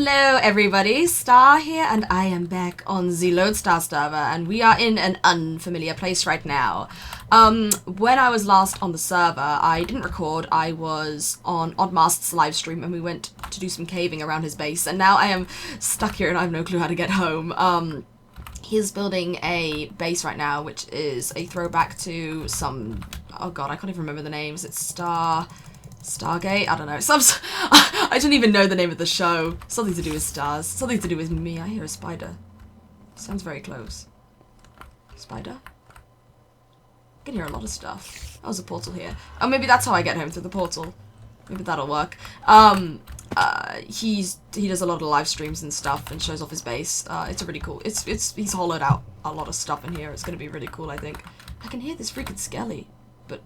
Hello everybody, Star here, and I am back on the Lodestar Server, and we are in an unfamiliar place right now. When I was last on the server, I didn't record. I was on Oddmast's live stream, and we went to do some caving around his base, and now I am stuck here and I have no clue how to get home. He's building a base right now, which is a throwback to some, oh god, I can't even remember the names. It's Stargate? I don't know. I don't even know the name of the show. Something to do with stars. Something to do with me. I hear a spider. Sounds very close. Spider? I can hear a lot of stuff. Oh, there's a portal here. Oh, maybe that's how I get home, through the portal. Maybe that'll work. He does a lot of live streams and stuff and shows off his base. It's a really cool. He's hollowed out a lot of stuff in here. It's gonna be really cool, I think. I can hear this freaking skelly, but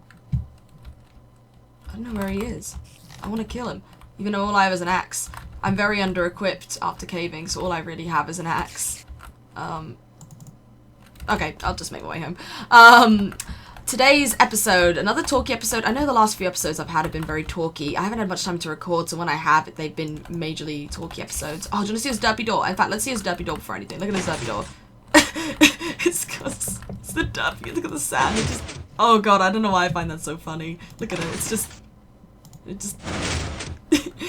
I don't know where he is. I want to kill him, even though all I have is an axe. I'm very under-equipped after caving, so all I really have is an axe. Okay, I'll just make my way home. Today's episode, another talky episode. I know the last few episodes I've had have been very talky. I haven't had much time to record, so when I have, they've been majorly talky episodes. Oh, do you want to see his derpy door? In fact, let's see his derpy door before anything. Look at his derpy door. it's the derpy. Look at the sand. Oh god, I don't know why I find that so funny. Look at it. It's just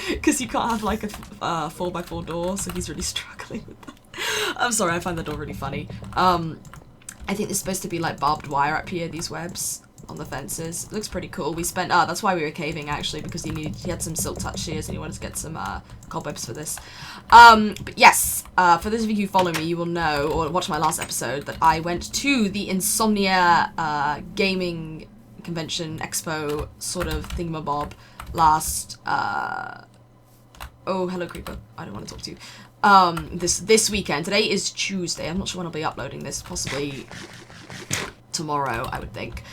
because you can't have like a 4x4 door, so he's really struggling with that. I'm sorry, I find that door really funny. I think there's supposed to be like barbed wire up here, these webs on the fences. It looks pretty cool. We spent, that's why we were caving actually, because he had some silk touch shears and he wanted to get some cobwebs for this. But yes, for those of you who follow me, you will know, or watch my last episode, that I went to the Insomnia gaming convention expo sort of thingamabob last, oh, hello creeper, I don't want to talk to you. This weekend. Today is Tuesday. I'm not sure when I'll be uploading this. Possibly tomorrow, I would think.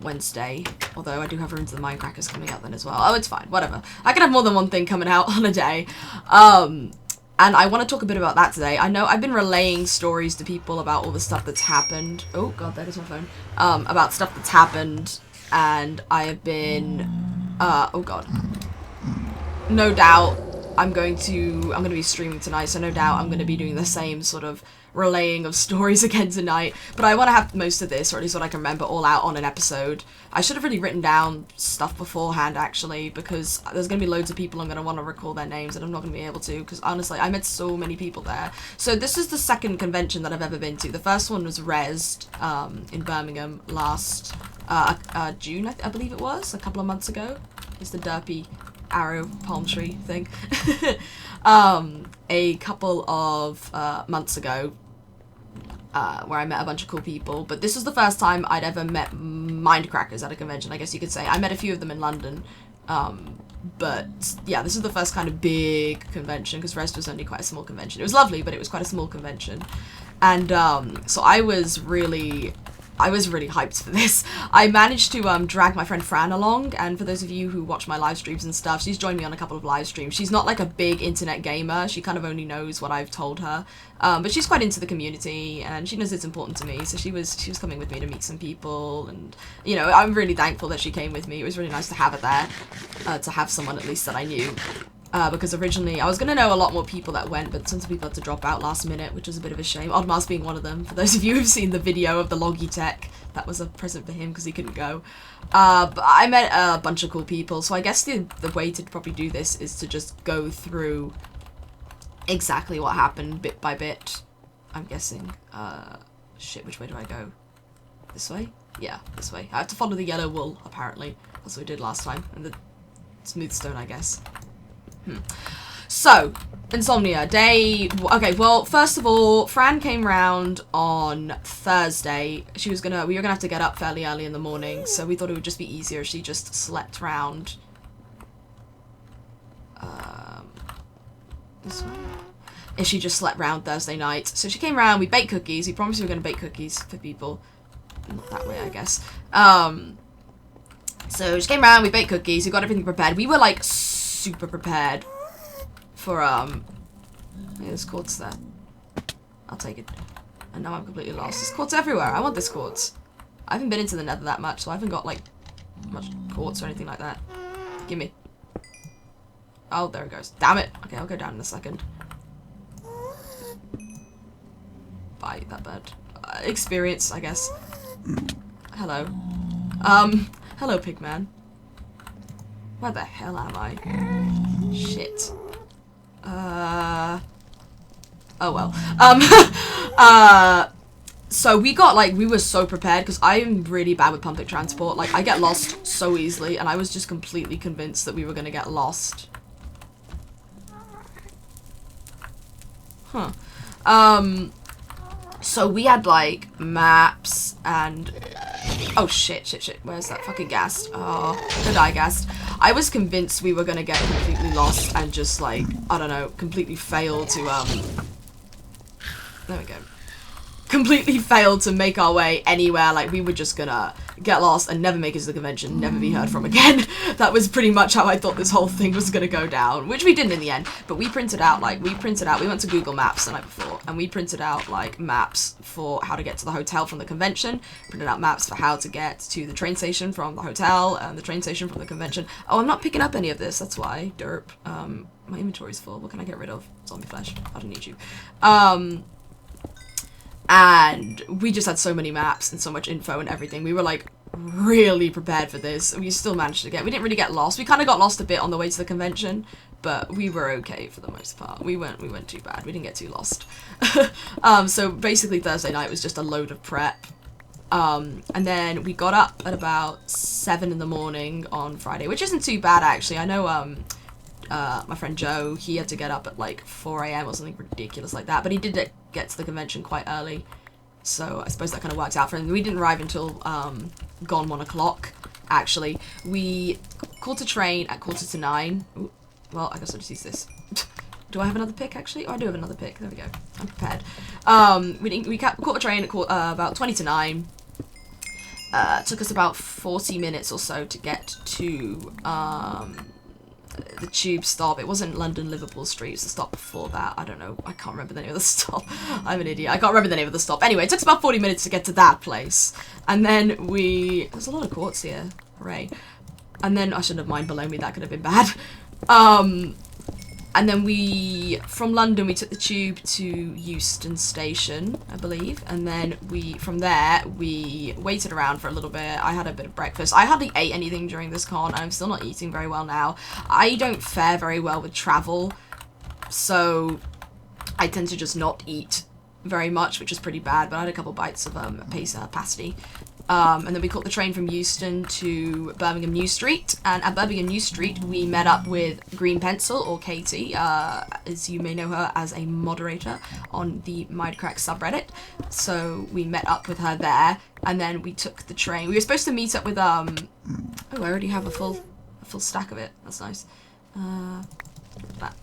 Wednesday. Although I do have Ruins of the Mindcrackers coming out then as well. Oh, it's fine. Whatever. I can have more than one thing coming out on a day. And I want to talk a bit about that today. I know I've been relaying stories to people about all the stuff that's happened. Oh god, that is my phone. About stuff that's happened. And I have been, oh god. No doubt I'm going to be streaming tonight, so no doubt I'm going to be doing the same sort of relaying of stories again tonight. But I want to have most of this, or at least what I can remember, all out on an episode. I should have really written down stuff beforehand, actually, because there's going to be loads of people I'm going to want to recall their names, and I'm not going to be able to, because honestly, I met so many people there. So this is the second convention that I've ever been to. The first one was Rezzed in Birmingham last June, I believe it was, a couple of months ago. It's the derpy arrow palm tree thing. A couple of months ago, where I met a bunch of cool people, but this was the first time I'd ever met Mindcrackers at a convention, I guess you could say. I met a few of them in London, but yeah, this is the first kind of big convention, because Rest was only quite a small convention. It was lovely, but it was quite a small convention, and so I was really hyped for this. I managed to drag my friend Fran along, and for those of you who watch my live streams and stuff, she's joined me on a couple of live streams. She's not like a big internet gamer, she kind of only knows what I've told her, but she's quite into the community, and she knows it's important to me, so she was coming with me to meet some people, and, you know, I'm really thankful that she came with me. It was really nice to have her there, to have someone at least that I knew. Because originally I was going to know a lot more people that went, but some people had to drop out last minute, which was a bit of a shame. Oddmast being one of them. For those of you who've seen the video of the Logitech, that was a present for him because he couldn't go. But I met a bunch of cool people, so I guess the way to probably do this is to just go through exactly what happened bit by bit, I'm guessing. Shit, which way do I go? This way? Yeah, this way. I have to follow the yellow wool, apparently. That's what we did last time. And the smooth stone, I guess. So, Insomnia, day... Okay, well, first of all, Fran came round on Thursday. We were gonna have to get up fairly early in the morning, so we thought it would just be easier if she just slept round. This way? If she just slept round Thursday night. So she came round, we baked cookies. We promised we were gonna bake cookies for people. Not that way, I guess. So she came round, we baked cookies, we got everything prepared. We were, like, super prepared for, yeah, there's quartz there. I'll take it. And now I'm completely lost. There's quartz everywhere. I want this quartz. I haven't been into the nether that much, so I haven't got, like, much quartz or anything like that. Gimme. Oh, there it goes. Damn it. Okay, I'll go down in a second. Bye, that bird. Experience, I guess. Hello. Hello, pigman. Where the hell am I? Shit. Oh well. So we got, like, we were so prepared, because I am really bad with public transport. Like, I get lost so easily, and I was just completely convinced that we were gonna get lost. Huh. So we had, like, maps, and... Oh, shit. Where's that fucking ghast? Oh, the die ghast. I was convinced we were gonna get completely lost and just, like, I don't know, completely fail to, There we go. Completely failed to make our way anywhere. Like, we were just gonna get lost and never make it to the convention, never be heard from again. That was pretty much how I thought this whole thing was gonna go down, which we didn't in the end. But we printed out, we went to Google Maps the night before, and we printed out, like, maps for how to get to the hotel from the convention, printed out maps for how to get to the train station from the hotel, and the train station from the convention. Oh, I'm not picking up any of this, that's why. Derp. My inventory's full. What can I get rid of? Zombie flesh. I don't need you. And we just had so many maps and so much info and everything. We were, like, really prepared for this. We still managed to we didn't really get lost. We kind of got lost a bit on the way to the convention, but we were okay for the most part. We weren't too bad. We didn't get too lost. So basically Thursday night was just a load of prep. And then we got up at about 7 in the morning on Friday, which isn't too bad, actually. I know, my friend Joe, he had to get up at like 4 AM or something ridiculous like that, but he did get to the convention quite early, so I suppose that kind of worked out for him. We didn't arrive until gone 1 o'clock, actually. We caught a train at 9:15. Ooh, well, I guess I'll just use this. Do I have another pick, actually? Oh, I do have another pick. There we go. I'm prepared. We caught a train at about 9:20. Took us about 40 minutes or so to get to the tube stop. It wasn't London Liverpool Street, it was the stop before that. I don't know, I can't remember the name of the stop. I'm an idiot, I can't remember the name of the stop. Anyway, it took us about 40 minutes to get to that place, and then there's a lot of quartz here, hooray. And then I shouldn't have mined below me, that could have been bad. And then from London, we took the tube to Euston Station, I believe. And then from there, we waited around for a little bit. I had a bit of breakfast. I hardly ate anything during this con. I'm still not eating very well now. I don't fare very well with travel, so I tend to just not eat very much, which is pretty bad, but I had a couple bites of pasty. And then we caught the train from Euston to Birmingham New Street, and at Birmingham New Street we met up with Green Pencil, or Katie, as you may know her as a moderator on the Minecraft subreddit. So we met up with her there, and then we took the train. We were supposed to meet up with oh, I already have a full stack of it. That's nice. That.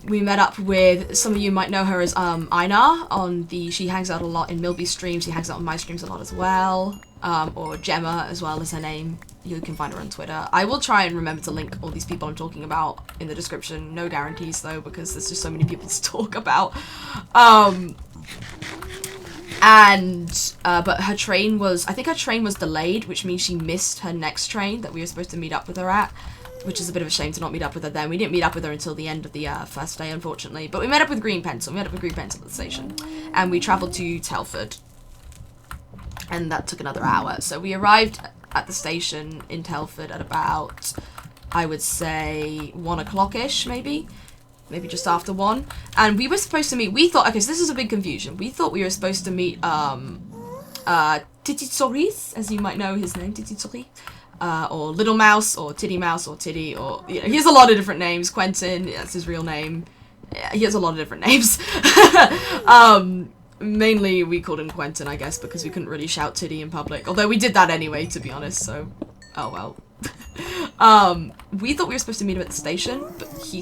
We met up with, some of you might know her as Einar she hangs out a lot in Millbee streams, she hangs out on my streams a lot as well, or Gemma as well is her name. You can find her on Twitter. I will try and remember to link all these people I'm talking about in the description, no guarantees though, because there's just so many people to talk about. But her train was, I think her train was delayed, which means she missed her next train that we were supposed to meet up with her at. Which is a bit of a shame to not meet up with her then. We didn't meet up with her until the end of the first day, unfortunately. But we met up with Green Pencil. We met up with Green Pencil at the station. And we travelled to Telford. And that took another hour. So we arrived at the station in Telford at about, I would say, 1 o'clock-ish, maybe? Maybe just after 1. And we were supposed to meet, we thought, okay, so this is a big confusion. We thought we were supposed to meet, Tititsoris, as you might know his name, Tititsori. Or Little Mouse, or Titty Mouse, or Titty, or, you know, he has a lot of different names. Quentin, that's his real name. Yeah, he has a lot of different names. Mainly we called him Quentin, I guess, because we couldn't really shout Titty in public. Although we did that anyway, to be honest, so, oh well. We thought we were supposed to meet him at the station, but he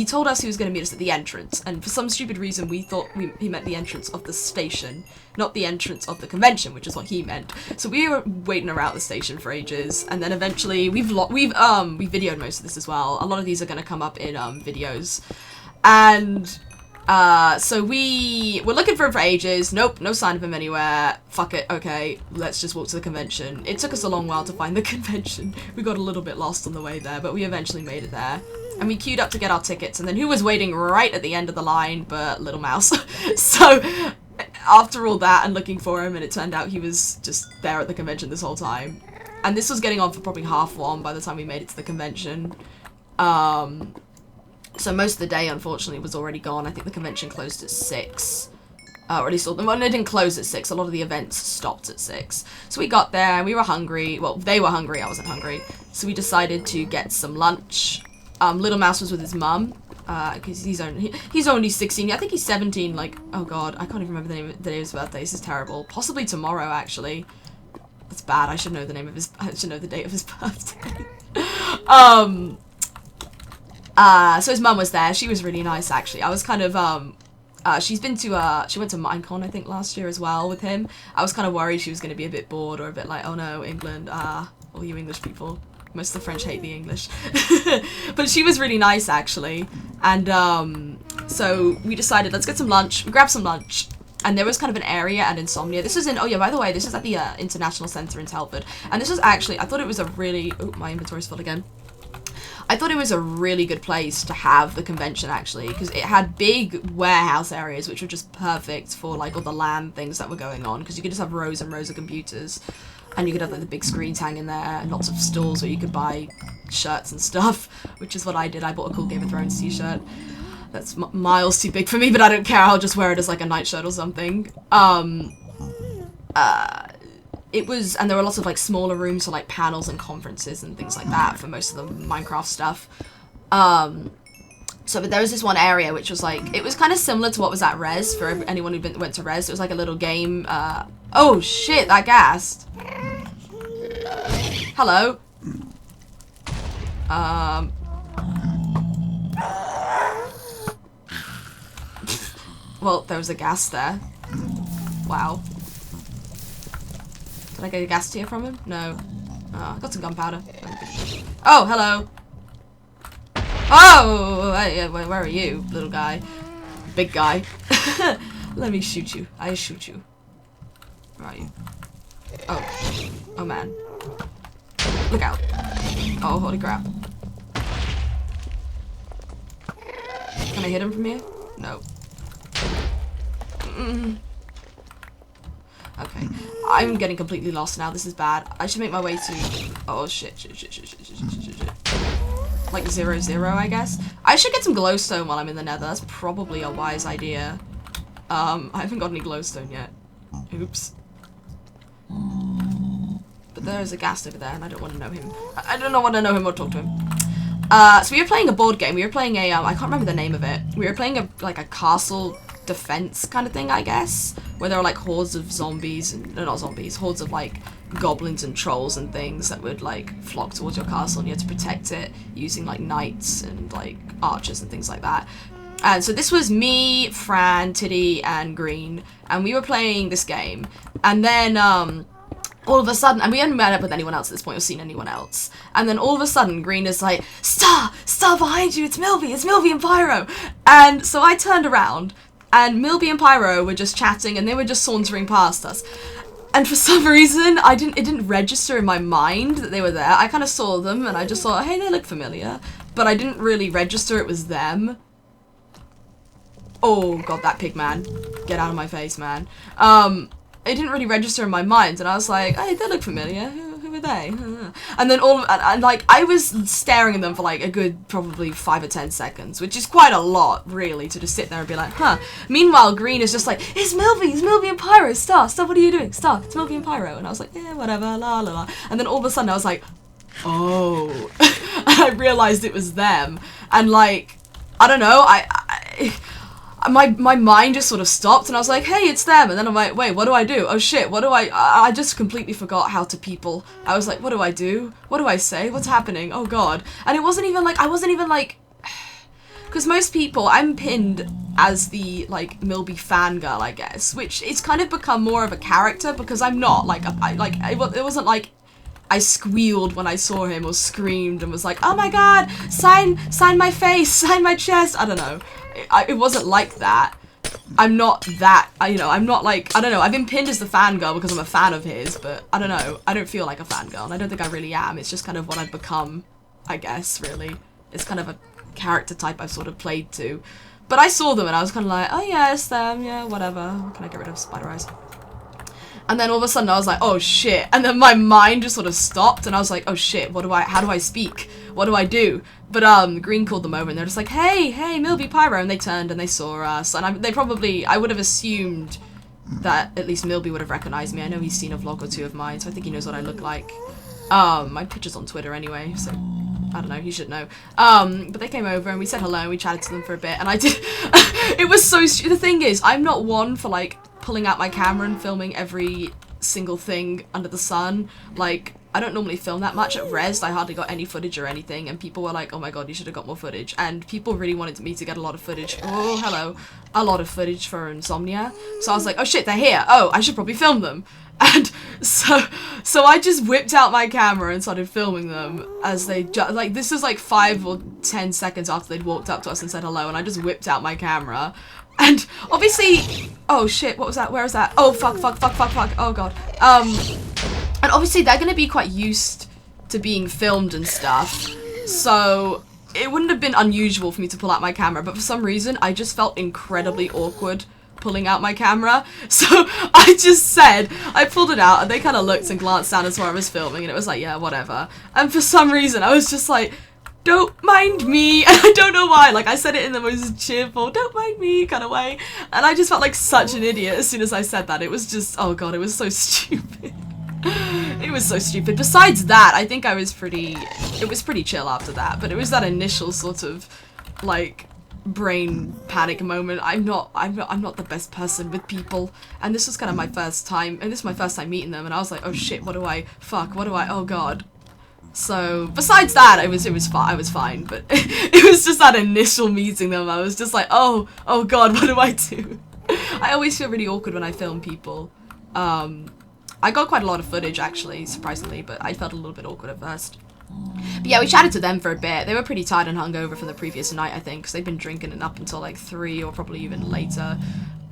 told us he was going to meet us at the entrance, and for some stupid reason we thought he meant the entrance of the station, not the entrance of the convention, which is what he meant. So we were waiting around the station for ages, and then eventually we videoed most of this as well. A lot of these are going to come up in videos, and So we were looking for him for ages. Nope, no sign of him anywhere. Fuck it. Okay, let's just walk to the convention. It took us a long while to find the convention. We got a little bit lost on the way there, but we eventually made it there. And we queued up to get our tickets, and then who was waiting right at the end of the line but Little Mouse. So after all that and looking for him, and it turned out he was just there at the convention this whole time. And this was getting on for probably 1:30 by the time we made it to the convention. So most of the day, unfortunately, was already gone. I think the convention closed at 6. Or at least, well, it didn't close at 6. A lot of the events stopped at 6. So we got there, and we were hungry. Well, they were hungry. I wasn't hungry. So we decided to get some lunch. Little Mouse was with his mum. Because he's only 16. I think he's 17. Like, oh god, I can't even remember the day of his birthday. This is terrible. Possibly tomorrow, actually. That's bad. I should know the name of his. I should know the date of his birthday. So his mum was there. She was really nice, actually. I was kind of she went to Minecon, I think, last year as well with him. I was kind of worried she was going to be a bit bored or a bit like, oh no, England, all you English people. Most of the French hate the English. But she was really nice, actually. And so we decided, let's get some lunch. We grabbed some lunch. And there was kind of an area at Insomnia. This was in, oh yeah, by the way, this is at the International Centre in Telford. And this was actually, I thought it was a really, oh, my inventory's full again. I thought it was a really good place to have the convention, actually, because it had big warehouse areas, which were just perfect for, like, all the LAN things that were going on, because you could just have rows and rows of computers, and you could have, like, the big screens hanging there, and lots of stalls where you could buy shirts and stuff, which is what I did. I bought a cool Game of Thrones t-shirt. That's miles too big for me, but I don't care. I'll just wear it as, like, a nightshirt or something. It was, and there were lots of, like, smaller rooms for, like, panels and conferences and things like that for most of the Minecraft stuff. But there was this one area which was, like, it was kind of similar to what was at Res, for anyone who went to Res. It was, like, a little game, oh, shit, that gassed. Hello. Well, there was a gas there. Wow. Did I get a gas tier from him? No. Oh, I got some gunpowder. Oh, hello. Oh, where are you, little guy? Big guy. Let me shoot you. I shoot you. Where are you? Oh. Oh, man. Look out. Oh, holy crap. Can I hit him from here? No. Okay. I'm getting completely lost now. This is bad. I should make my way to... Oh, shit. Like 0-0, I guess. I should get some glowstone while I'm in the nether. That's probably a wise idea. I haven't got any glowstone yet. Oops. But there's a ghast over there, and I don't want to know him. I don't want to know him or talk to him. So we were playing a board game. We were playing a... I can't remember the name of it. We were playing a castle defense kind of thing, I guess, where there were like hordes of zombies, and not zombies, hordes of like goblins and trolls and things that would like flock towards your castle, and you had to protect it using like knights and like archers and things like that. And so this was me, Fran, Tiddy, and Green, and we were playing this game, and then all of a sudden, and we hadn't met up with anyone else at this point or seen anyone else, and then all of a sudden Green is like, Star behind you, it's Millbee and Pyro. And so I turned around, and Millbee and Pyro were just chatting, and they were just sauntering past us. And for some reason, it didn't register in my mind that they were there. I kind of saw them, and I just thought, hey, they look familiar. But I didn't really register it was them. Oh, God, that pig man. Get out of my face, man. It didn't really register in my mind, and I was like, hey, they look familiar. Who are they? And then like, I was staring at them for like a good probably 5 or 10 seconds, which is quite a lot, really, to just sit there and be like, huh. Meanwhile, Green is just like, it's Millbee and Pyro, Star, what are you doing? Star, it's Millbee and Pyro. And I was like, yeah, whatever, la la la. And then all of a sudden I was like, oh. And I realized it was them. And like, I don't know, my mind just sort of stopped, and I was like, hey, it's them. And then I'm like, wait, what do I do? Oh shit, what do I just completely forgot how to people. I was like, what do I do? What do I say? What's happening? Oh god. And it wasn't even like, because most people, I'm pinned as the, like, Millbee fangirl, I guess, which it's kind of become more of a character, because I'm not, like, it wasn't like I squealed when I saw him, or screamed and was like, oh my god, sign my face, sign my chest, I don't know. it wasn't like that. I'm not that, you know, I'm not like, I don't know, I've been pinned as the fangirl because I'm a fan of his, but I don't know, I don't feel like a fangirl, and I don't think I really am. It's just kind of what I've become, I guess, really. It's kind of a character type I've sort of played to. But I saw them and I was kind of like, oh yeah, it's them, yeah, whatever. Can I get rid of spider eyes? And then all of a sudden I was like, oh shit. And then my mind just sort of stopped and I was like, oh shit, how do I speak? What do I do? But Green called them over and they're just like, hey, Millbee, Pyro. And they turned and they saw us. And I would have assumed that at least Millbee would have recognized me. I know he's seen a vlog or two of mine, so I think he knows what I look like. My picture's on Twitter anyway, so I don't know, he should know. But they came over and we said hello and we chatted to them for a bit and I did, it was so, the thing is, I'm not one for like pulling out my camera and filming every single thing under the sun. Like, I don't normally film that much. At Res, I hardly got any footage or anything, and people were like, oh my god, you should have got more footage. And people really wanted me to get a lot of footage. Oh, hello. A lot of footage for Insomnia. So I was like, oh shit, they're here. Oh, I should probably film them. And so I just whipped out my camera and started filming them as they like, this is like 5 or 10 seconds after they'd walked up to us and said hello, and I just whipped out my camera. And obviously, oh shit, what was that? Where is that? Oh fuck, oh god. And obviously they're gonna be quite used to being filmed and stuff, so it wouldn't have been unusual for me to pull out my camera, but for some reason I just felt incredibly awkward pulling out my camera. So I just said, I pulled it out and they kind of looked and glanced down as far as I was filming and it was like, yeah, whatever. And for some reason I was just like, don't mind me, and I don't know why, like I said it in the most cheerful, don't mind me kind of way, and I just felt like such an idiot as soon as I said that. It was just, oh god, it was so stupid. It was so stupid. Besides that, I think it was pretty chill after that, but it was that initial sort of like brain panic moment. I'm not the best person with people, and this was kind of my first time, and this is my first time meeting them, and I was like, oh shit, oh god. So besides that, I was fine, but it was just that initial meeting them. I was just like, oh god, what do I do? I always feel really awkward when I film people. I got quite a lot of footage actually, surprisingly, but I felt a little bit awkward at first. But yeah, we chatted to them for a bit. They were pretty tired and hungover from the previous night, I think, because they'd been drinking it up until like 3 or probably even later.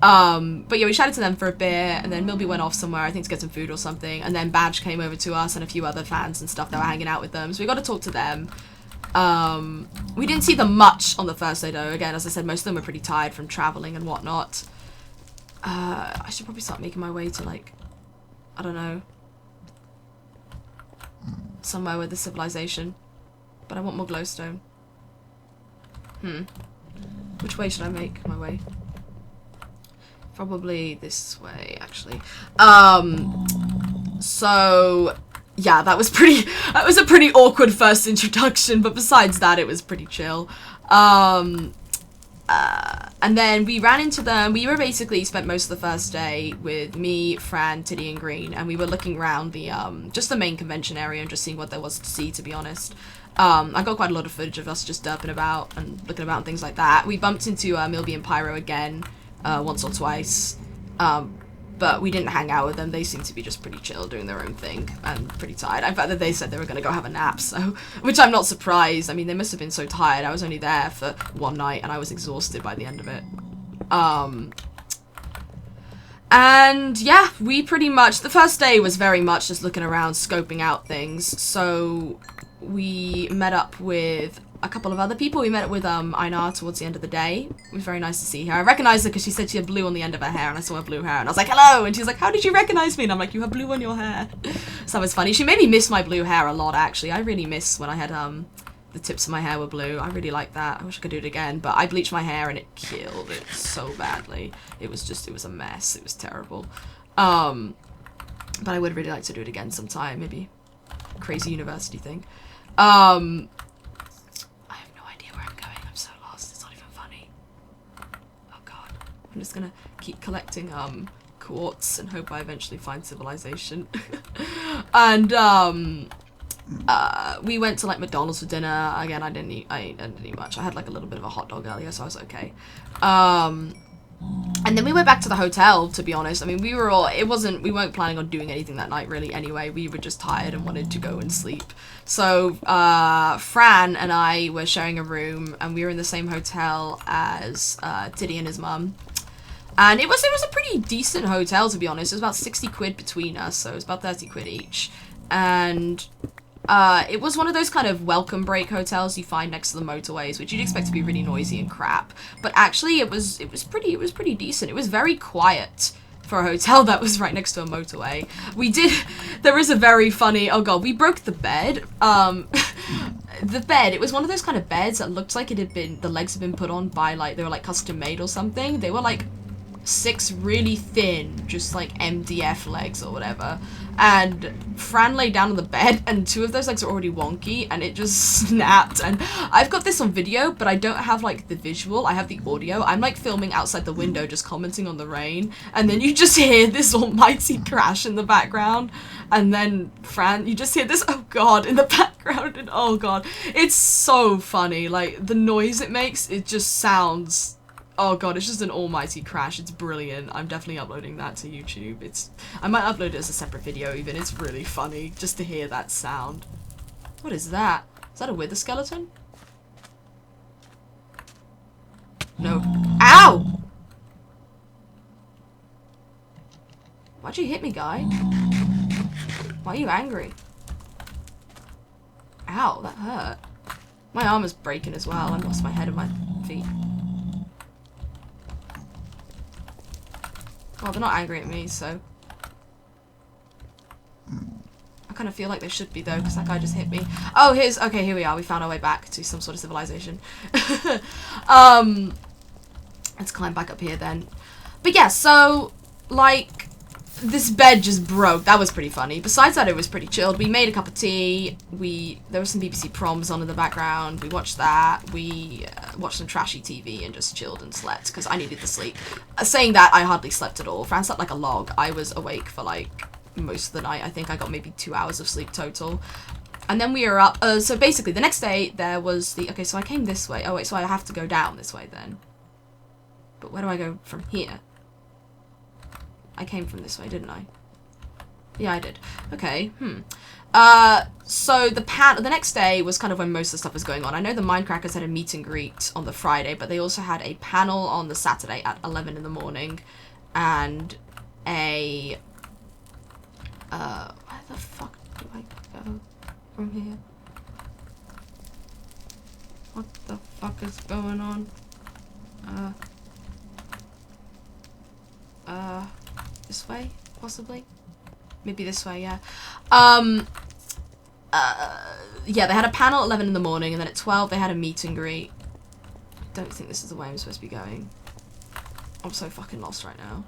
But yeah, we chatted to them for a bit, and then Millbee went off somewhere, I think to get some food or something, and then Badge came over to us and a few other fans and stuff that were hanging out with them, so we got to talk to them. We didn't see them much on the first day though. Again, as I said, most of them were pretty tired from traveling and whatnot. I should probably start making my way to like, I don't know, somewhere with the civilization, but I want more glowstone. Which way should I make my way? Probably this way, actually. So yeah, that was a pretty awkward first introduction, but besides that, it was pretty chill. And then we ran into them. We were basically spent most of the first day with me, Fran, Tiddy, and Green, and we were looking around the just the main convention area and just seeing what there was to see, to be honest. I got quite a lot of footage of us just derping about and looking about and things like that. We bumped into Millbee and Pyro again once or twice, but we didn't hang out with them. They seemed to be just pretty chill, doing their own thing, and pretty tired. In fact, they said they were going to go have a nap, so, which I'm not surprised. I mean, they must have been so tired. I was only there for one night, and I was exhausted by the end of it. And yeah, we pretty much, the first day was very much just looking around, scoping out things. So we met up with a couple of other people. We met up with Einar towards the end of the day. It was very nice to see her. I recognized her because she said she had blue on the end of her hair, and I saw her blue hair, and I was like, hello, and she's like, how did you recognize me? And I'm like, you have blue on your hair. So that was funny. She made me miss my blue hair a lot, actually. I really miss when I had the tips of my hair were blue. I really like that. I wish I could do it again, but I bleached my hair and it killed it so badly. It was a mess. It was terrible. But I would really like to do it again sometime, maybe crazy university thing. I have no idea where I'm going. I'm so lost. It's not even funny. Oh god. I'm just gonna keep collecting quartz and hope I eventually find civilization. And we went to like McDonald's for dinner. Again, I didn't eat much. I had like a little bit of a hot dog earlier, so I was okay. And then we went back to the hotel, to be honest. I mean, we weren't planning on doing anything that night, really, anyway. We were just tired and wanted to go and sleep. So, Fran and I were sharing a room, and we were in the same hotel as, Tiddy and his mum. And it was a pretty decent hotel, to be honest. It was about 60 quid between us, so it was about 30 quid each. And it was one of those kind of welcome break hotels you find next to the motorways, which you'd expect to be really noisy and crap. But actually, it was pretty decent. It was very quiet for a hotel that was right next to a motorway. There is a very funny, oh god, we broke the bed. The bed, it was one of those kind of beds that looked like the legs had been put on by, like, they were, like, custom made or something. They were, like, 6 really thin, just, like, MDF legs or whatever. And Fran lay down on the bed, and 2 of those legs are already wonky, and it just snapped. And I've got this on video, but I don't have, like, the visual. I have the audio. I'm, like, filming outside the window, just commenting on the rain. And then you just hear this almighty crash in the background. And then Fran, you just hear this, oh god, in the background, and oh god. It's so funny. Like, the noise it makes, it just sounds... Oh god, it's just an almighty crash. It's brilliant. I'm definitely uploading that to YouTube. I might upload it as a separate video even. It's really funny just to hear that sound. What is that? Is that a wither skeleton? No. Ow! Why'd you hit me, guy? Why are you angry? Ow, that hurt. My arm is breaking as well. I lost my head and my feet. Well, they're not angry at me, so... I kind of feel like they should be, though, because that guy just hit me. Oh, okay, here we are. We found our way back to some sort of civilization. Let's climb back up here, then. But yeah, so, like, this bed just broke. That was pretty funny. Besides that, it was pretty chilled. We made a cup of tea. There were some BBC proms on in the background. We watched that. We watched some trashy TV and just chilled and slept because I needed the sleep. Saying that, I hardly slept at all. Fran slept like a log. I was awake for like most of the night. I think I got maybe 2 hours of sleep total. And then we were up. So basically, the next day there was the. Okay, so I came this way. Oh wait, so I have to go down this way then. But where do I go from here? I came from this way, didn't I? Yeah, I did. Okay, so the next day was kind of when most of the stuff was going on. I know the Minecrackers had a meet and greet on the Friday, but they also had a panel on the Saturday at 11 in the morning. And where the fuck do I go from here? What the fuck is going on? This way, possibly? Maybe this way, yeah. Yeah, they had a panel at 11 in the morning, and then at 12 they had a meet and greet. I don't think this is the way I'm supposed to be going. I'm so fucking lost right now.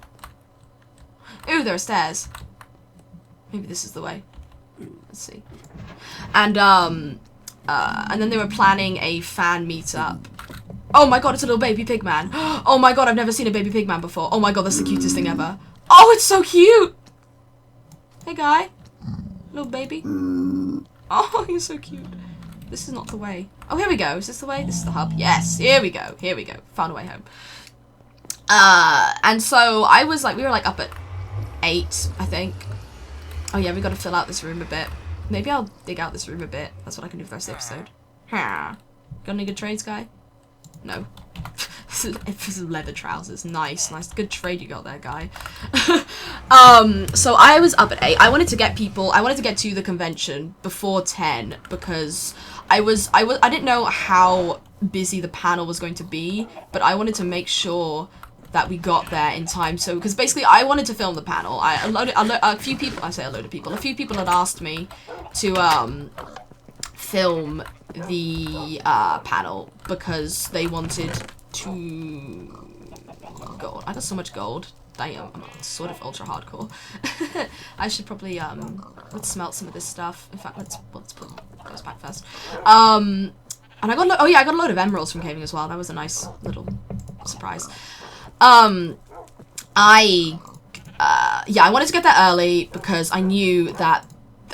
Ooh, there are stairs. Maybe this is the way. Let's see. And then they were planning a fan meetup. Oh my god, it's a little baby pig man. Oh my god, I've never seen a baby pig man before. Oh my god, that's the cutest thing ever. Oh, it's so cute! Hey, guy. Little baby. Oh, you're so cute. This is not the way. Oh, here we go. Is this the way? This is the hub. Yes, here we go. Here we go. Found a way home. And so I was like, we were like up at 8, I think. Oh yeah, we got to fill out this room a bit. Maybe I'll dig out this room a bit. That's what I can do for this episode. Got any good trades, guy? No. Leather trousers. Nice. Good trade you got there, guy. So I was up at 8. I wanted to get to the convention before 10 because I didn't know how busy the panel was going to be, but I wanted to make sure that we got there in time. So, because basically I wanted to film the panel. A few people had asked me to, film the, panel because they wanted to... Gold. I got so much gold. Damn, I'm sort of ultra hardcore. I should probably, let's smelt some of this stuff. In fact, let's put those back first. And I got I got a load of emeralds from caving as well. That was a nice little surprise. I wanted to get there early because I knew that,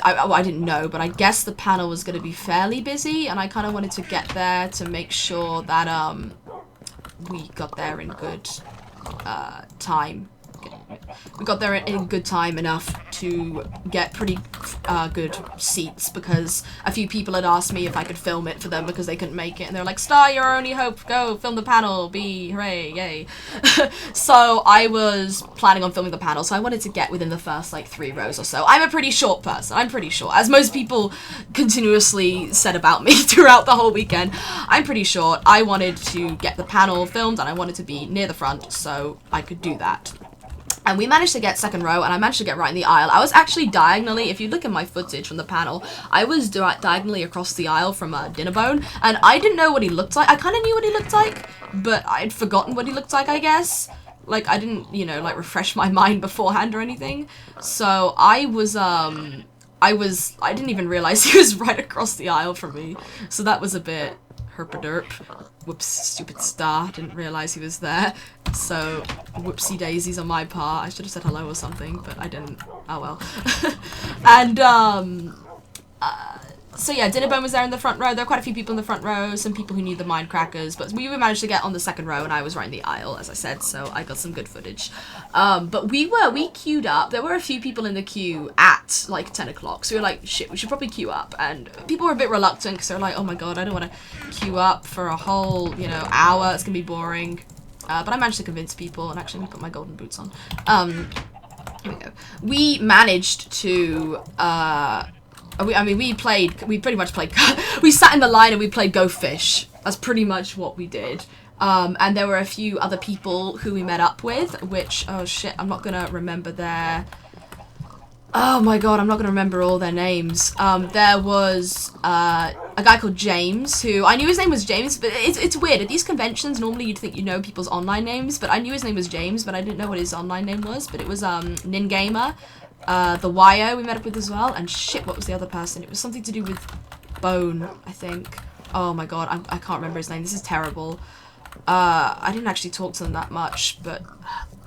I didn't know, but I guess the panel was going to be fairly busy, and I kind of wanted to get there to make sure that, we got there in good time. We got there in good time enough to get pretty good seats, because a few people had asked me if I could film it for them because they couldn't make it, and they're like, Star, you're our only hope, go film the panel, hooray, yay. So I was planning on filming the panel, so I wanted to get within the first like 3 rows or so. I'm a pretty short person, I'm pretty short, as most people continuously said about me throughout the whole weekend. I'm pretty short. I wanted to get the panel filmed and I wanted to be near the front so I could do that. And we managed to get second row, and I managed to get right in the aisle. I was actually diagonally, if you look at my footage from the panel, I was diagonally across the aisle from Dinnerbone, and I didn't know what he looked like. I kind of knew what he looked like, but I'd forgotten what he looked like, I guess. Like, I didn't, you know, like, refresh my mind beforehand or anything. So I didn't even realize he was right across the aisle from me. So that was a bit herpaderp. Whoops, stupid Star, didn't realize he was there. So, whoopsie daisies on my part. I should have said hello or something, but I didn't. Oh well. And, so yeah, Dinnerbone was there in the front row. There were quite a few people in the front row, some people who knew the Mindcrackers, but we managed to get on the second row, and I was right in the aisle, as I said, so I got some good footage. But we queued up. There were a few people in the queue at, like, 10 o'clock, so we were like, shit, we should probably queue up, and people were a bit reluctant, because they're like, oh my god, I don't want to queue up for a whole, you know, hour, it's gonna be boring. But I managed to convince people, and actually, let me put my golden boots on. Here we go. We managed to, we pretty much played, we sat in the line and we played Go Fish. That's pretty much what we did. And there were a few other people who we met up with, which, oh shit, I'm not gonna remember their, oh my god, I'm not gonna remember all their names. There was, a guy called James, who, I knew his name was James, but it's weird. At these conventions, normally you'd think you know people's online names, but I knew his name was James, but I didn't know what his online name was, but it was, Ningamer. The Wyo we met up with as well, and shit, what was the other person? It was something to do with Bone, I think. Oh my god, I can't remember his name, this is terrible. I didn't actually talk to them that much, but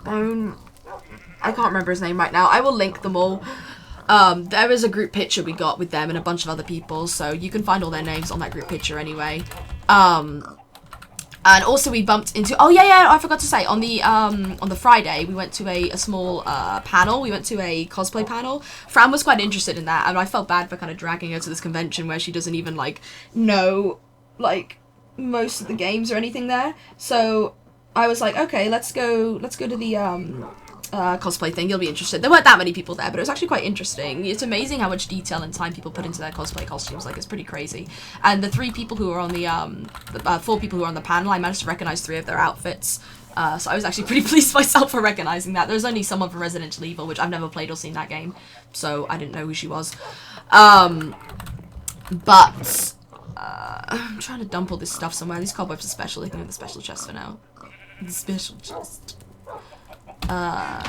Bone, I can't remember his name right now. I will link them all. There is a group picture we got with them and a bunch of other people, so you can find all their names on that group picture anyway. And also we bumped into, oh yeah, I forgot to say, on the Friday, we went to a small, panel. We went to a cosplay panel. Fran was quite interested in that, and I felt bad for kind of dragging her to this convention where she doesn't even, like, know, like, most of the games or anything there. So I was like, okay, let's go to the, cosplay thing, you'll be interested. There weren't that many people there, but it was actually quite interesting. It's amazing how much detail and time people put into their cosplay costumes, like, it's pretty crazy. And the 3 people who were on the 4 people who were on the panel, I managed to recognize 3 of their outfits. So I was actually pretty pleased myself for recognizing that. There was only someone from Resident Evil, which I've never played or seen that game, so I didn't know who she was. But I'm trying to dump all this stuff somewhere. These cobwebs are special, they can go in the special chest for now. The special chest. I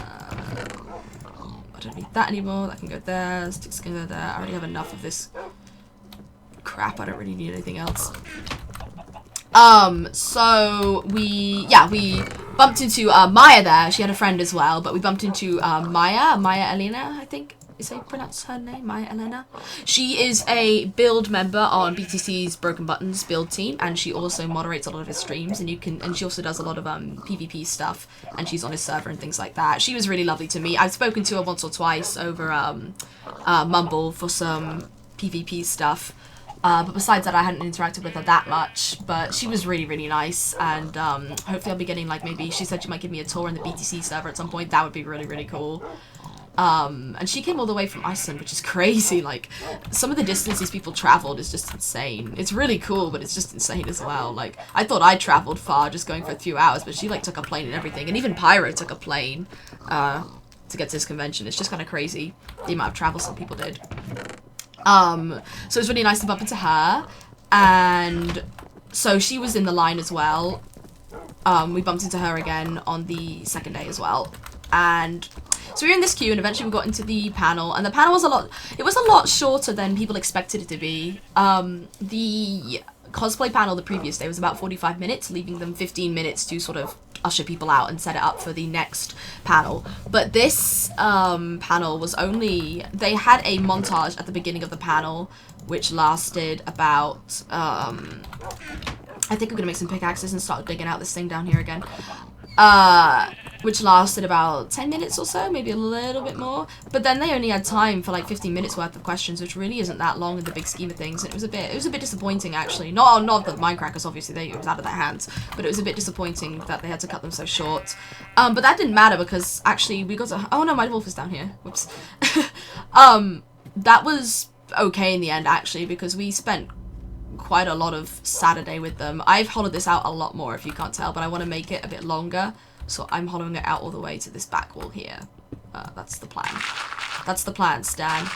don't need that anymore, that can go there, sticks can go there. I already have enough of this crap, I don't really need anything else. So we bumped into Maya there. She had a friend as well, but we bumped into Maya Elena, I think is how you pronounce her name, Maya Elena. She is a build member on BTC's Broken Buttons build team, and she also moderates a lot of his streams, and she also does a lot of PvP stuff, and she's on his server and things like that. She was really lovely to me. I've spoken to her once or twice over Mumble for some PvP stuff. But besides that, I hadn't interacted with her that much, but she was really, really nice, and hopefully I'll be getting, like, maybe, she said she might give me a tour in the BTC server at some point. That would be really, really cool. And she came all the way from Iceland, which is crazy. Like, some of the distance these people traveled is just insane. It's really cool, but it's just insane as well. Like, I thought I traveled far just going for a few hours, but she, like, took a plane and everything, and even Pyro took a plane, to get to this convention. It's just kind of crazy, the amount of travel some people did. So it was really nice to bump into her, and so she was in the line as well. We bumped into her again on the second day as well, and so we were in this queue, and eventually we got into the panel, and the panel was a lot shorter than people expected it to be. The cosplay panel the previous day was about 45 minutes, leaving them 15 minutes to sort of usher people out and set it up for the next panel. But this panel was only, they had a montage at the beginning of the panel which lasted about I think I'm gonna make some pickaxes and start digging out this thing down here again. which lasted about 10 minutes or so, maybe a little bit more. But then they only had time for like 15 minutes worth of questions, which really isn't that long in the big scheme of things. And it was a bit disappointing actually. Not the Minecrackers, obviously, it was out of their hands, but it was a bit disappointing that they had to cut them so short. But that didn't matter because actually we got to, oh no, my wolf is down here. Whoops. That was okay in the end actually, because we spent quite a lot of Saturday with them. I've hollowed this out a lot more if you can't tell, but I want to make it a bit longer. So I'm hollowing it out all the way to this back wall here. That's the plan. That's the plan, Stan.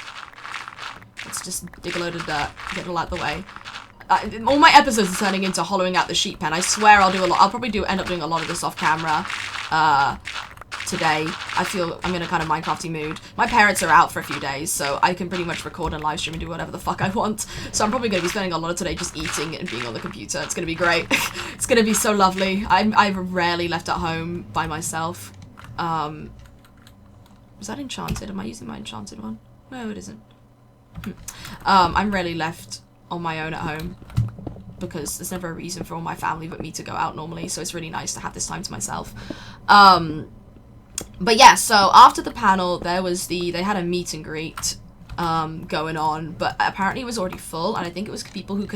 Let's just dig a load of dirt, get it all out the way. All my episodes are turning into hollowing out the sheep pen. I swear I'll do a lot. I'll probably end up doing a lot of this off camera today. I feel I'm in a kind of Minecrafty mood. My parents are out for a few days, so I can pretty much record and live stream and do whatever the fuck I want. So I'm probably going to be spending a lot of today just eating and being on the computer. It's going to be great. It's going to be so lovely. I've rarely left at home by myself. Was that enchanted? Am I using my enchanted one? No, it isn't. I'm rarely left on my own at home because there's never a reason for all my family but me to go out normally, so it's really nice to have this time to myself. But yeah, so after the panel, they had a meet and greet going on, but apparently it was already full, and I think it was people who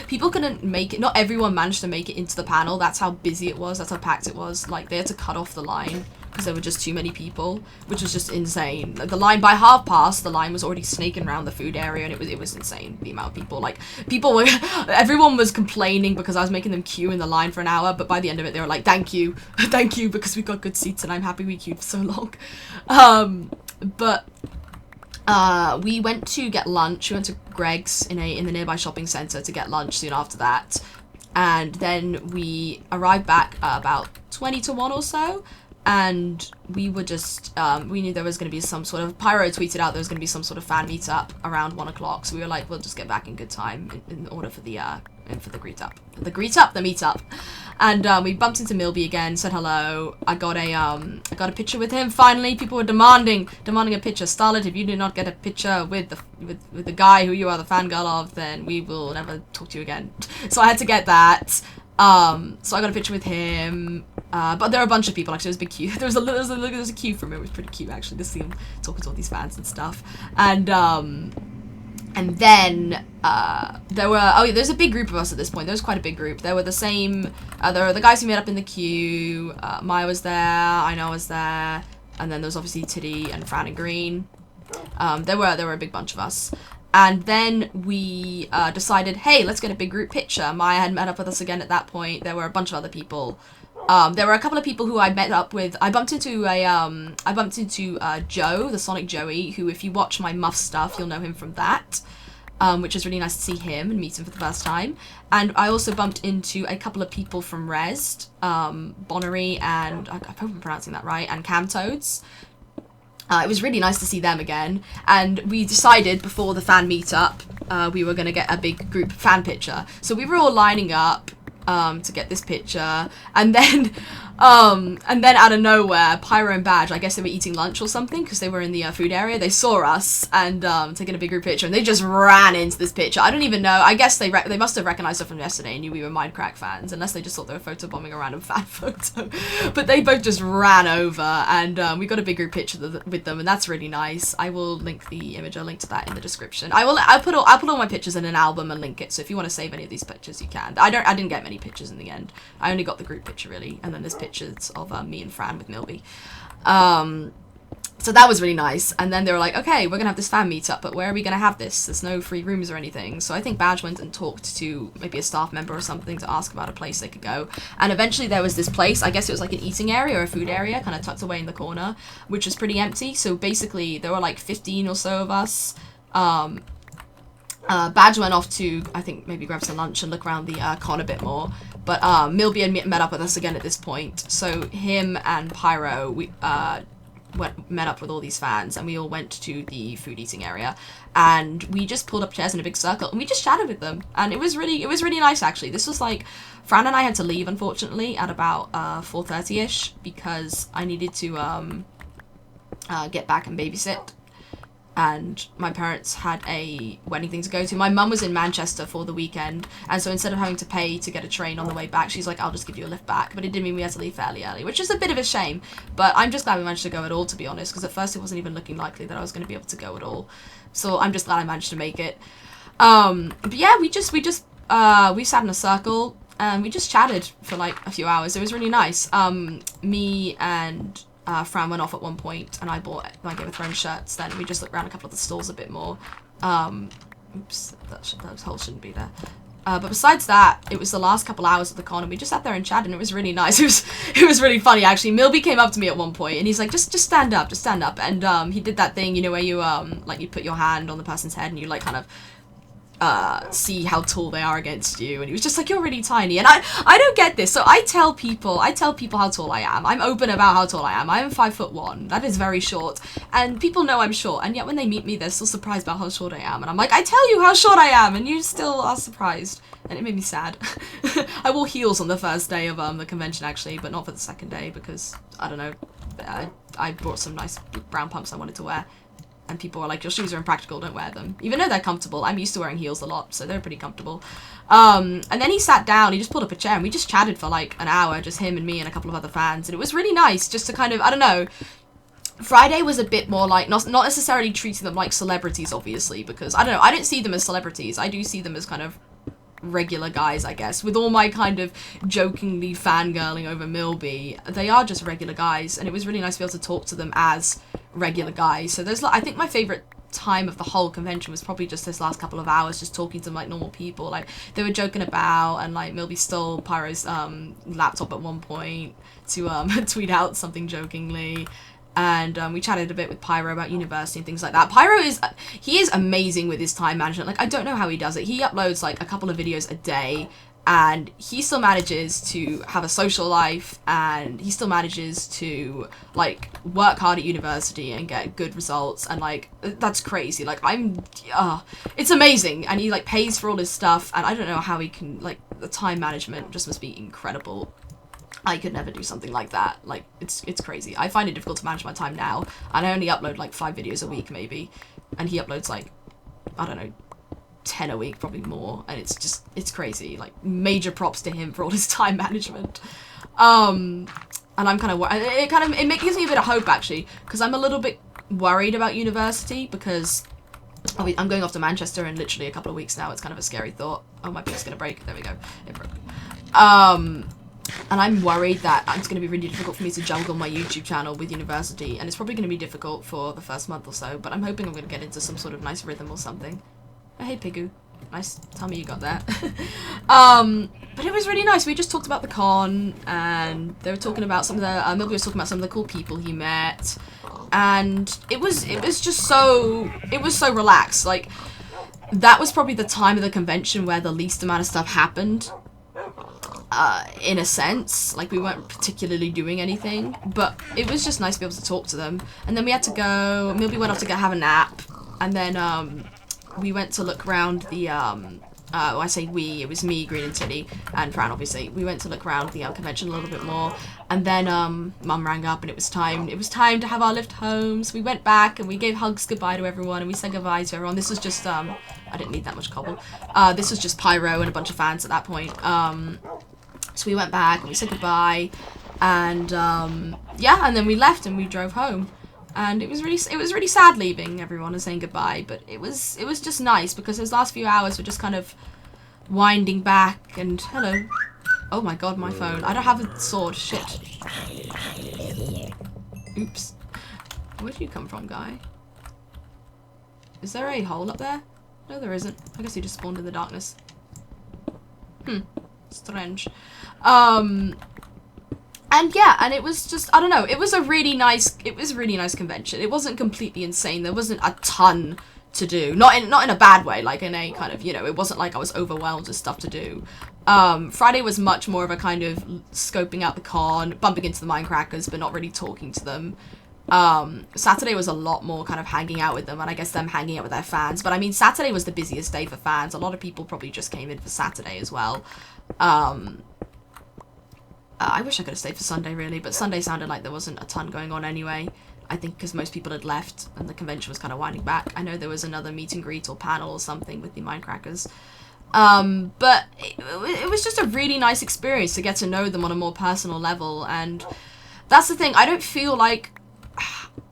people couldn't make it. Not everyone managed to make it into the panel. That's how busy it was. That's how packed it was. Like, they had to cut off the line because there were just too many people, which was just insane. Like, the line, by half past, the line was already snaking around the food area, and it was insane, the amount of people. Like, everyone was complaining because I was making them queue in the line for an hour, but by the end of it, they were like, thank you, because we got good seats, and I'm happy we queued for so long. We went to get lunch. We went to Greg's in the nearby shopping centre to get lunch soon after that. And then we arrived back about 20 to 1 or so. And we were just, we knew there was going to be some sort of, Pyro tweeted out there was going to be some sort of fan meetup around 1 o'clock. So we were like, we'll just get back in good time in order for the meetup. And we bumped into Millbee again, said hello. I got a picture with him. Finally, people were demanding a picture. Starlet, if you do not get a picture with the guy who you are the fangirl of, then we will never talk to you again. So I had to get that. So I got a picture with him. But there were a bunch of people, actually. It was a big queue. There was a queue from it. It was pretty cute, actually, to see him talking to all these fans and stuff. And then there's a big group of us at this point. There was quite a big group. There were the same, there were the guys who met up in the queue. Maya was there, I know was there, and then there was obviously Tiddy and Fran and Green. There were a big bunch of us. And then we decided, hey, let's get a big group picture. Maya had met up with us again at that point. There were a bunch of other people. There were a couple of people who I met up with. I bumped into Joe, the Sonic Joey, who, if you watch my Muff stuff, you'll know him from that, which was really nice to see him and meet him for the first time. And I also bumped into a couple of people from Resd, Bonnery and, I hope I'm pronouncing that right, and Camtoads. It was really nice to see them again, and we decided before the fan meetup we were going to get a big group fan picture. So we were all lining up to get this picture, and then out of nowhere, Pyro and Badge, I guess they were eating lunch or something because they were in the food area. They saw us and taking a big group picture, and they just ran into this picture. I don't even know. I guess they must have recognized us from yesterday and knew we were Minecraft fans, unless they just thought they were photobombing a random fan photo. But they both just ran over, and we got a big group picture with them, and that's really nice. I will link the image. I'll link to that in the description. I'll put all my pictures in an album and link it. So if you want to save any of these pictures, you can. I didn't get many pictures in the end. I only got the group picture really, and then there's pictures of me and Fran with Millbee. So that was really nice. And then they were like, okay, we're gonna have this fan meetup, but where are we gonna have this? There's no free rooms or anything. So I think Badge went and talked to maybe a staff member or something to ask about a place they could go. And eventually there was this place, I guess it was like an eating area or a food area, kind of tucked away in the corner, which was pretty empty. So basically there were like 15 or so of us. Badge went off to, I think, maybe grab some lunch and look around the con a bit more. But Millbee had met up with us again at this point. So him and Pyro, we met up with all these fans, and we all went to the food eating area. And we just pulled up chairs in a big circle, and we just chatted with them. And it was really nice, actually. This was like, Fran and I had to leave, unfortunately, at about 4:30ish, because I needed to get back and babysit. and my parents had a wedding thing to go to. My mum was in Manchester for the weekend, and so instead of having to pay to get a train on the way back, she's like, I'll just give you a lift back. But it did mean we had to leave fairly early, which is a bit of a shame. But I'm just glad we managed to go at all, to be honest, because at first it wasn't even looking likely that I was going to be able to go at all. So I'm just glad I managed to make it. But yeah, we sat in a circle and we just chatted for like a few hours. It was really nice. Me and Fran went off at one point, and I gave her thrown shirts. Then we just looked around a couple of the stalls a bit more. Oops, that hole shouldn't be there. But besides that, it was the last couple hours of the con, and we just sat there and chatted, and it was really nice. It was really funny, actually. Millbee came up to me at one point, and he's like, just stand up, just stand up. And he did that thing, you know, where you like you put your hand on the person's head, and you like kind of see how tall they are against you, and he was just like, you're really tiny. And I don't get this. So I tell people how tall I am. I'm open about how tall I am. I am 5'1". That is very short, and people know I'm short, and yet when they meet me, they're still surprised about how short I am, and I'm like, I tell you how short I am, and you still are surprised, and it made me sad. I wore heels on the first day of the convention, actually, but not for the second day, because I don't know, I brought some nice brown pumps I wanted to wear. And people were like, your shoes are impractical, don't wear them. Even though they're comfortable. I'm used to wearing heels a lot, so they're pretty comfortable. And then he sat down, he just pulled up a chair, and we just chatted for like an hour, just him and me and a couple of other fans. And it was really nice just to kind of, I don't know. Friday was a bit more like, not necessarily treating them like celebrities, obviously, because, I don't know, I don't see them as celebrities. I do see them as kind of regular guys, I guess. With all my kind of jokingly fangirling over Millbee, they are just regular guys, and it was really nice to be able to talk to them as regular guys. So there's, I think my favorite time of the whole convention was probably just this last couple of hours, just talking to them like normal people. Like, they were joking about, and like Millbee stole Pyro's laptop at one point to tweet out something jokingly. And we chatted a bit with Pyro about university and things like that. Pyro is amazing with his time management. Like, I don't know how he does it. He uploads like a couple of videos a day, and he still manages to have a social life, and he still manages to like work hard at university and get good results, and like that's crazy. Like, it's amazing. And he like pays for all his stuff, and I don't know how he can, like, the time management just must be incredible. I could never do something like that. Like, it's crazy. I find it difficult to manage my time now, and I only upload like 5 videos a week maybe, and he uploads like, I don't know, 10 a week, probably more, and it's crazy. Like, major props to him for all his time management. And I'm kind of it gives me a bit of hope, actually, because I'm a little bit worried about university, because I'm going off to Manchester in literally a couple of weeks now. It's kind of a scary thought. Oh, my pick's gonna break. There we go. It broke. And I'm worried that it's going to be really difficult for me to juggle my YouTube channel with university, and it's probably going to be difficult for the first month or so, but I'm hoping I'm going to get into some sort of nice rhythm or something. Oh, hey, Pigu. Nice tummy you got there. But it was really nice. We just talked about the con, and they were talking about some of the, Millbee was talking about some of the cool people he met, and it was just so, it was so relaxed. Like, that was probably the time of the convention where the least amount of stuff happened. In a sense, like, we weren't particularly doing anything, but it was just nice to be able to talk to them. And then we had to go, Millbee went off to have a nap, and then we went to look around the I say we, it was me, Green and Tilly, and Fran, obviously. We went to look around the convention a little bit more, and then Mum rang up, and it was time to have our lift home. So we went back, and we gave hugs goodbye to everyone, and we said goodbye to everyone. This was just I didn't need that much cobble. This was just Pyro and a bunch of fans at that point. So we went back, and we said goodbye, and yeah, and then we left, and we drove home. And it was really sad leaving everyone and saying goodbye, but it was just nice, because those last few hours were just kind of winding back. And hello. Oh my god, my phone. I don't have a sword. Shit. Oops. Where'd you come from, guy? Is there a hole up there? No, there isn't. I guess he just spawned in the darkness. Strange. And yeah, and it was just, I don't know, it was a really nice convention. It wasn't completely insane. There wasn't a ton to do. Not in a bad way, like in a kind of, you know, it wasn't like I was overwhelmed with stuff to do. Friday was much more of a kind of scoping out the con, bumping into the Minecrackers, but not really talking to them. Saturday was a lot more kind of hanging out with them, and I guess them hanging out with their fans. But I mean, Saturday was the busiest day for fans. A lot of people probably just came in for Saturday as well. I wish I could have stayed for Sunday, really, but Sunday sounded like there wasn't a ton going on anyway. I think because most people had left and the convention was kind of winding back. I know there was another meet and greet or panel or something with the Minecrackers. But it was just a really nice experience to get to know them on a more personal level, and that's the thing. I don't feel like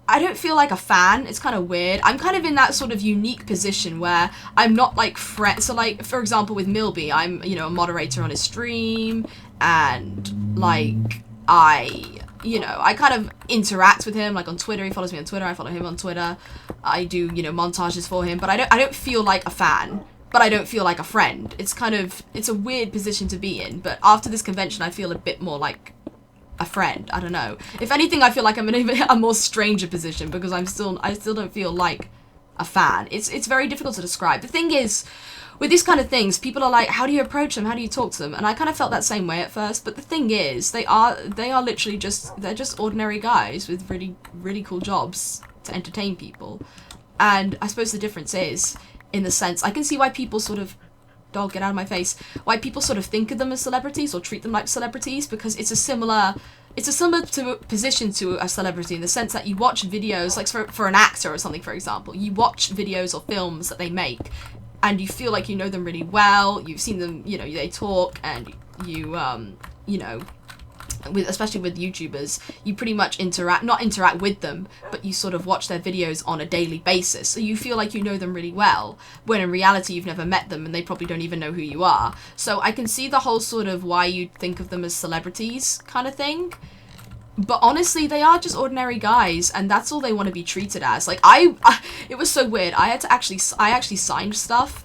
a fan. It's kind of weird. I'm kind of in that sort of unique position where I'm not like so like, for example, with Millbee, I'm, you know, a moderator on his stream, and like I kind of interact with him like on Twitter. He follows me on Twitter, I follow him on Twitter. I do, you know, montages for him, but I don't feel like a fan, but I don't feel like a friend. It's a weird position to be in, but after this convention I feel a bit more like a friend. I don't know. If anything, I feel like I'm in a more stranger position because I still don't feel like a fan. It's very difficult to describe. The thing is, with these kind of things, people are like, how do you approach them? How do you talk to them? And I kind of felt that same way at first, but the thing is, they are literally they're just ordinary guys with really, really cool jobs to entertain people. And I suppose the difference is, in the sense, I can see why people sort of, dog, get out of my face, why people sort of think of them as celebrities or treat them like celebrities, because it's a similar position to a celebrity in the sense that you watch videos, like for an actor or something, for example, you watch videos or films that they make, and you feel like you know them really well, you've seen them, you know, they talk, and you, you know, especially with YouTubers, you pretty much not interact with them, but you sort of watch their videos on a daily basis, so you feel like you know them really well, when in reality you've never met them and they probably don't even know who you are. So I can see the whole sort of why you'd think of them as celebrities kind of thing, but honestly they are just ordinary guys, and that's all they want to be treated as. Like it was so weird. I actually signed stuff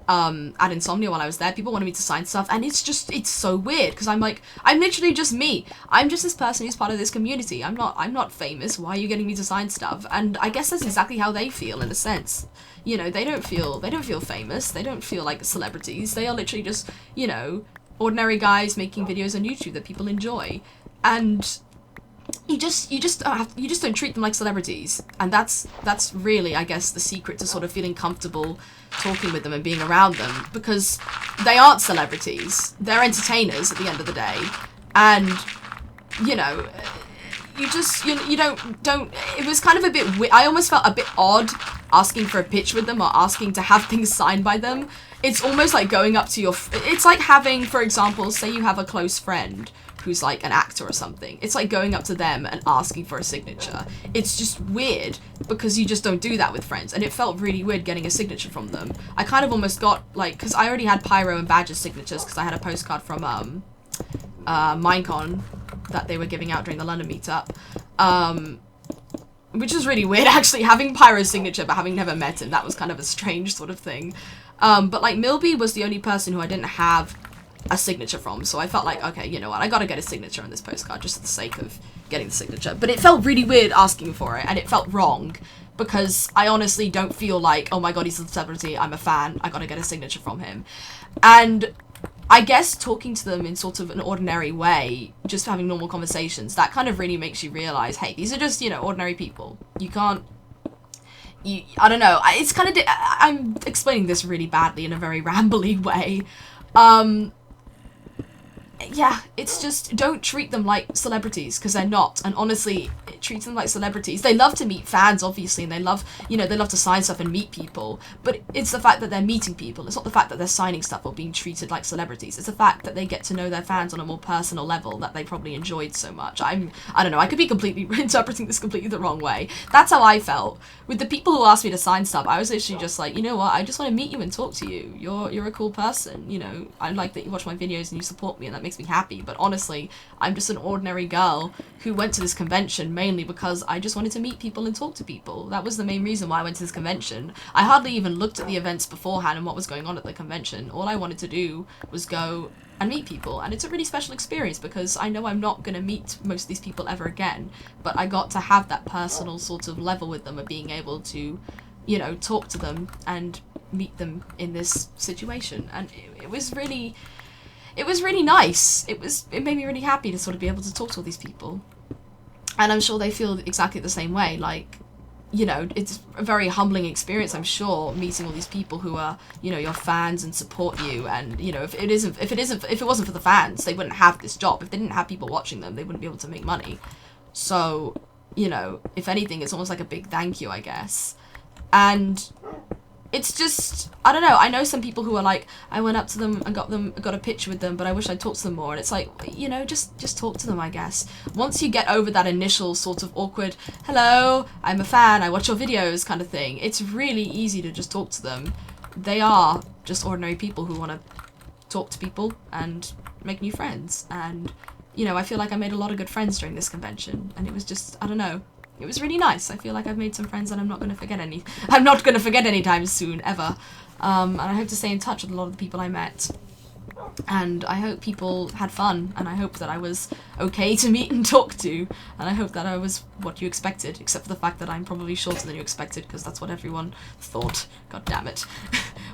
at Insomnia while I was there. People wanted me to sign stuff, and it's so weird because I'm like, I'm literally just me. I'm just this person who's part of this community. I'm not famous. Why are you getting me to sign stuff? And I guess that's exactly how they feel in a sense. You know, they don't feel famous. They don't feel like celebrities. They are literally just, you know, ordinary guys making videos on YouTube that people enjoy. And you just don't treat them like celebrities, and that's really, I guess, the secret to sort of feeling comfortable talking with them and being around them, because they aren't celebrities. They're entertainers at the end of the day, and you know, you don't. It was kind of a bit I almost felt a bit odd asking for a pitch with them or asking to have things signed by them. It's almost like going up to it's like having, for example, say you have a close friend who's like an actor or something. It's like going up to them and asking for a signature. It's just weird because you just don't do that with friends, and it felt really weird getting a signature from them. I kind of almost got like, because I already had Pyro and Badger's signatures because I had a postcard from Minecon that they were giving out during the London meetup, which is really weird actually, having Pyro's signature but having never met him. That was kind of a strange sort of thing. But like Millbee was the only person who I didn't have a signature from, so I felt like, okay, you know what, I gotta get a signature on this postcard just for the sake of getting the signature. But it felt really weird asking for it, and it felt wrong because I honestly don't feel like, oh my god, he's a celebrity, I'm a fan, I gotta get a signature from him. And I guess talking to them in sort of an ordinary way, just having normal conversations, that kind of really makes you realize, hey, these are just, you know, ordinary people. You can't, I don't know, it's kind of, I'm explaining this really badly in a very rambly way. Yeah, it's just, don't treat them like celebrities, because they're not, and honestly, treat them like celebrities. They love to meet fans, obviously, and they love, you know, they love to sign stuff and meet people, but it's the fact that they're meeting people. It's not the fact that they're signing stuff or being treated like celebrities. It's the fact that they get to know their fans on a more personal level that they probably enjoyed so much. I don't know, I could be completely interpreting this completely the wrong way. That's how I felt. With the people who asked me to sign stuff, I was literally just like, you know what, I just want to meet you and talk to you. You're a cool person, you know, I like that you watch my videos and you support me, and that makes me happy, but honestly, I'm just an ordinary girl who went to this convention mainly because I just wanted to meet people and talk to people. That was the main reason why I went to this convention. I hardly even looked at the events beforehand and what was going on at the convention. All I wanted to do was go and meet people, and it's a really special experience because I know I'm not going to meet most of these people ever again, but I got to have that personal sort of level with them of being able to, you know, talk to them and meet them in this situation, and it was really nice. It made me really happy to sort of be able to talk to all these people, and I'm sure they feel exactly the same way. Like, you know, it's a very humbling experience, I'm sure, meeting all these people who are, you know, your fans and support you. And, you know, if it wasn't for the fans, they wouldn't have this job. If they didn't have people watching them, they wouldn't be able to make money. So, you know, if anything, it's almost like a big thank you, I guess. And it's just, I don't know, I know some people who are like, I went up to them and got a picture with them, but I wish I'd talked to them more. And it's like, you know, just talk to them, I guess. Once you get over that initial sort of awkward, hello, I'm a fan, I watch your videos kind of thing, it's really easy to just talk to them. They are just ordinary people who want to talk to people and make new friends. And, you know, I feel like I made a lot of good friends during this convention, and it was just, I don't know, it was really nice. I feel like I've made some friends that I'm not going to forget anytime soon, ever. And I hope to stay in touch with a lot of the people I met. And I hope people had fun, and I hope that I was okay to meet and talk to, and I hope that I was what you expected, except for the fact that I'm probably shorter than you expected, because that's what everyone thought. God damn it.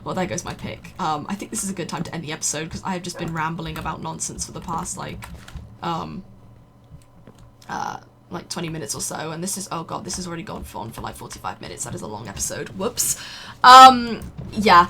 Well, there goes my pick. I think this is a good time to end the episode, because I have just been rambling about nonsense for the past, like 20 minutes or so, and this is, oh god, this has already gone on for like 45 minutes. That is a long episode. Whoops. Yeah.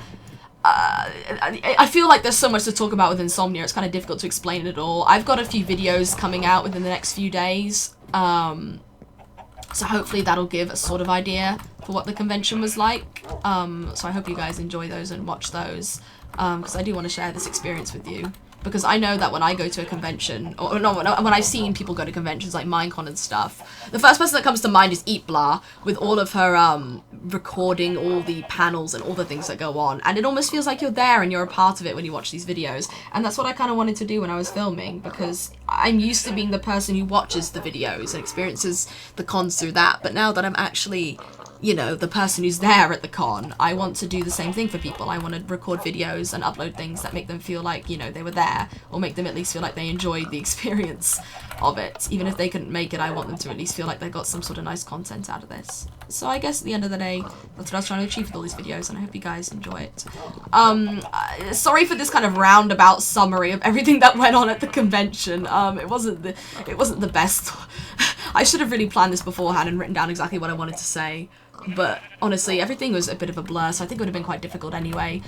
I feel like there's so much to talk about with Insomnia, it's kind of difficult to explain it all. I've got a few videos coming out within the next few days, so hopefully that'll give a sort of idea for what the convention was like. So I hope you guys enjoy those and watch those, because I do want to share this experience with you. Because I know that when I go to a convention, or no, when I've seen people go to conventions like Minecon and stuff, the first person that comes to mind is Eatblah, with all of her recording all the panels and all the things that go on, and it almost feels like you're there and you're a part of it when you watch these videos. And that's what I kind of wanted to do when I was filming, because I'm used to being the person who watches the videos and experiences the cons through that, but now that I'm actually, you know, the person who's there at the con, I want to do the same thing for people. I want to record videos and upload things that make them feel like, you know, they were there, or make them at least feel like they enjoyed the experience of it. Even if they couldn't make it, I want them to at least feel like they got some sort of nice content out of this. So I guess at the end of the day, that's what I was trying to achieve with all these videos, and I hope you guys enjoy it. Sorry for this kind of roundabout summary of everything that went on at the convention. It wasn't the best. I should have really planned this beforehand and written down exactly what I wanted to say. But honestly, everything was a bit of a blur, so I think it would have been quite difficult anyway.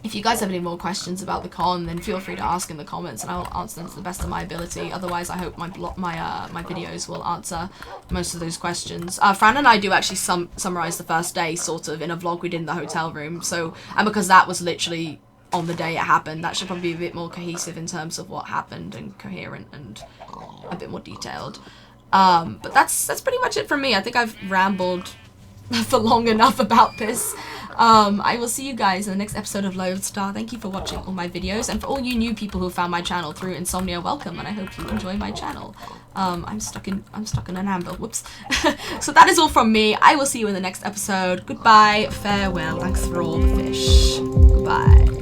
If you guys have any more questions about the con, then feel free to ask in the comments, and I'll answer them to the best of my ability. Otherwise, I hope my videos will answer most of those questions. Fran and I do actually summarize the first day, sort of, in a vlog we did in the hotel room. So, and because that was literally on the day it happened, that should probably be a bit more cohesive in terms of what happened, and coherent and a bit more detailed. But that's pretty much it from me. I think I've rambled for long enough about this. I will see you guys in the next episode of Lodestar. Thank you for watching all my videos, and for all you new people who found my channel through Insomnia, welcome, and I hope you enjoy my channel. I'm stuck in an amber. Whoops. So that is all from me. I will see you in the next episode. Goodbye, farewell, thanks for all the fish. Goodbye.